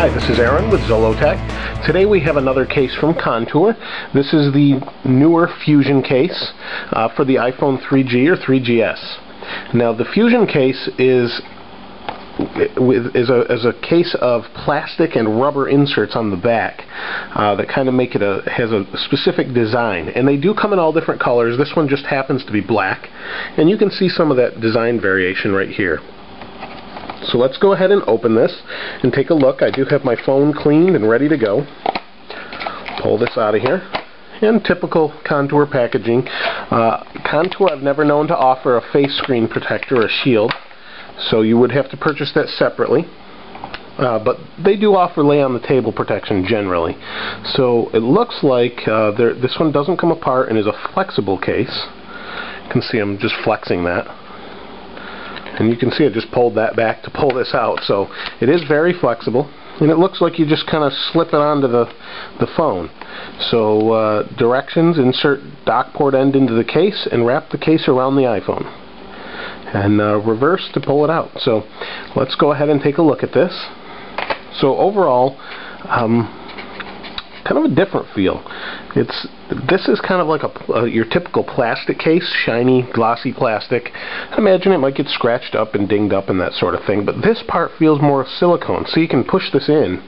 Hi, this is Aaron with Zollotech. Today we have another case from Contour. This is the newer Fusion case for the iPhone 3G or 3GS. Now the Fusion case is a case of plastic and rubber inserts on the back that kind of make it has a specific design, and they do come in all different colors. This one just happens to be black, and you can see some of that design variation right here. So let's go ahead and open this and take a look. I do have my phone cleaned and ready to go. Pull this out of here. And typical Contour packaging. Contour I've never known to offer a face screen protector or shield, so you would have to purchase that separately. But they do offer lay on the table protection generally. So it looks like this one doesn't come apart and is a flexible case. You can see I'm just flexing that. And you can see I just pulled that back to pull this out. So it is very flexible, and it looks like you just kind of slip it onto the phone. So directions: insert dock port end into the case and wrap the case around the iPhone, and reverse to pull it out. So let's go ahead and take a look at this. So overall, kind of a different feel. This is kind of like your typical plastic case, shiny, glossy plastic. I imagine it might get scratched up and dinged up and that sort of thing, but this part feels more silicone, so you can push this in.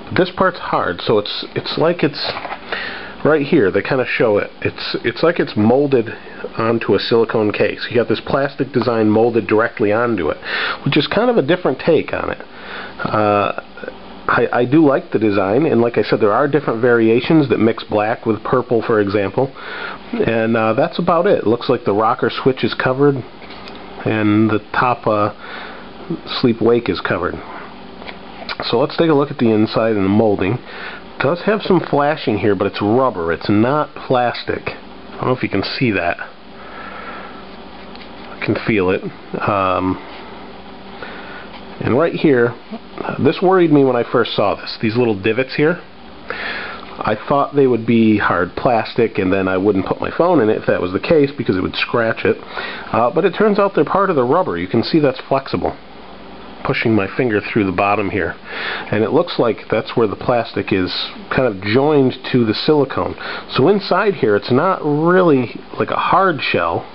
But this part's hard, so it's like it's right here. They kind of show it. It's like it's molded onto a silicone case. You got this plastic design molded directly onto it, which is kind of a different take on it. I do like the design, and like I said, there are different variations that mix black with purple, for example, and that's about it. It looks like the rocker switch is covered, and the top sleep-wake is covered. So let's take a look at the inside and the molding. It does have some flashing here, but it's rubber. It's not plastic. I don't know if you can see that. I can feel it. And right here, this worried me when I first saw this. These little divots here, I thought they would be hard plastic, and then I wouldn't put my phone in it if that was the case, because it would scratch it. But it turns out they're part of the rubber. You can see that's flexible. Pushing my finger through the bottom here, and it looks like that's where the plastic is kind of joined to the silicone. So inside here, it's not really like a hard shell.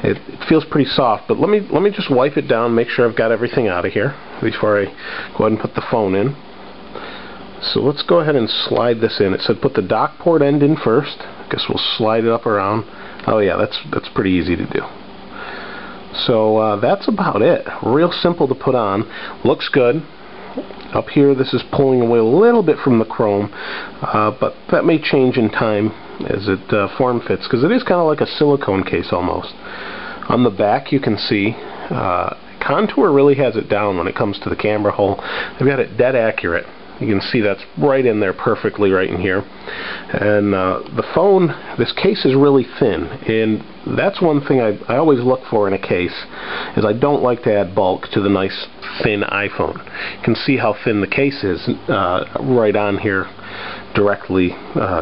It feels pretty soft, but let me just wipe it down, make sure I've got everything out of here before I go ahead and put the phone in. So let's go ahead and slide this in. It said put the dock port end in first. I guess we'll slide it up around. Oh yeah, that's pretty easy to do. So that's about it. Real simple to put on. Looks good. Up here, this is pulling away a little bit from the chrome, but that may change in time as it form fits, because it is kind of like a silicone case almost. On the back, you can see Contour really has it down when it comes to the camera hole. They've got it dead accurate. You can see that's right in there perfectly right in here. And the phone, this case is really thin, and that's one thing I always look for in a case, is I don't like to add bulk to the nice thin iPhone. You can see how thin the case is right on here, directly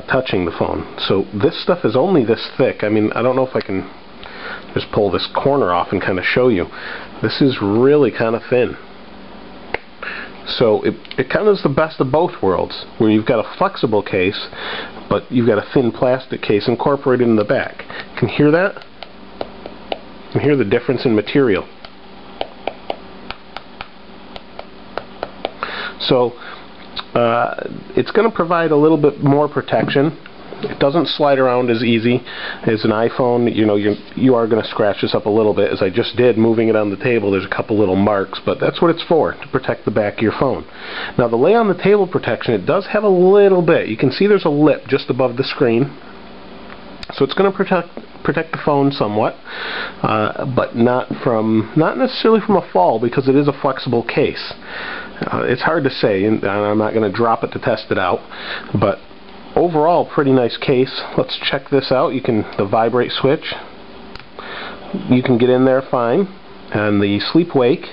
touching the phone. So this stuff is only this thick. I mean, I don't know if I can just pull this corner off and kind of show you. This is really kind of thin. So it kind of is the best of both worlds, where you've got a flexible case, but you've got a thin plastic case incorporated in the back. You can hear that? You can hear the difference in material. So it's going to provide a little bit more protection. It doesn't slide around as easy as an iPhone. You know, you are going to scratch this up a little bit, as I just did moving it on the table. There's a couple little marks, but that's what it's for, to protect the back of your phone. Now the lay on the table protection, it does have a little bit. You can see there's a lip just above the screen, so it's going to protect the phone somewhat, but not necessarily from a fall, because it is a flexible case. It's hard to say, and I'm not going to drop it to test it out, but overall, pretty nice case. Let's check this out. The vibrate switch, you can get in there fine, and the sleep wake,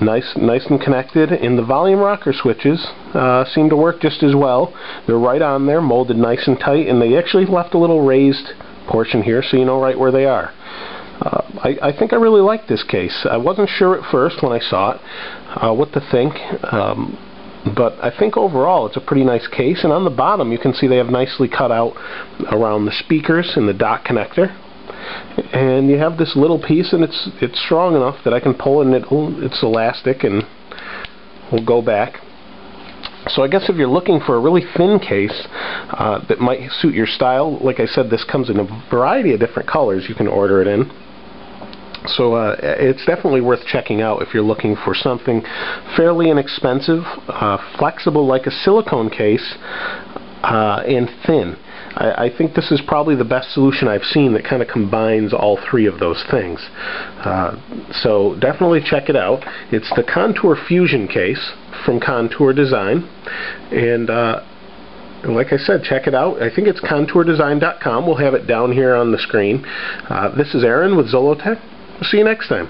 nice and connected. And the volume rocker switches seem to work just as well. They're right on there, molded nice and tight, and they actually left a little raised portion here, so you know right where they are. I think I really like this case. I wasn't sure at first when I saw it what to think. But I think overall it's a pretty nice case, and on the bottom you can see they have nicely cut out around the speakers and the dock connector. And you have this little piece, and it's strong enough that I can pull it, and it's elastic and will go back. So I guess if you're looking for a really thin case that might suit your style, like I said, this comes in a variety of different colors you can order it in. So it's definitely worth checking out if you're looking for something fairly inexpensive, flexible like a silicone case, and thin. I think this is probably the best solution I've seen that kind of combines all three of those things. So definitely check it out. It's the Contour Fusion case from Contour Design, and like I said, check it out. I think it's contourdesign.com. We'll have it down here on the screen. This is Aaron with Zollotech. We'll see you next time.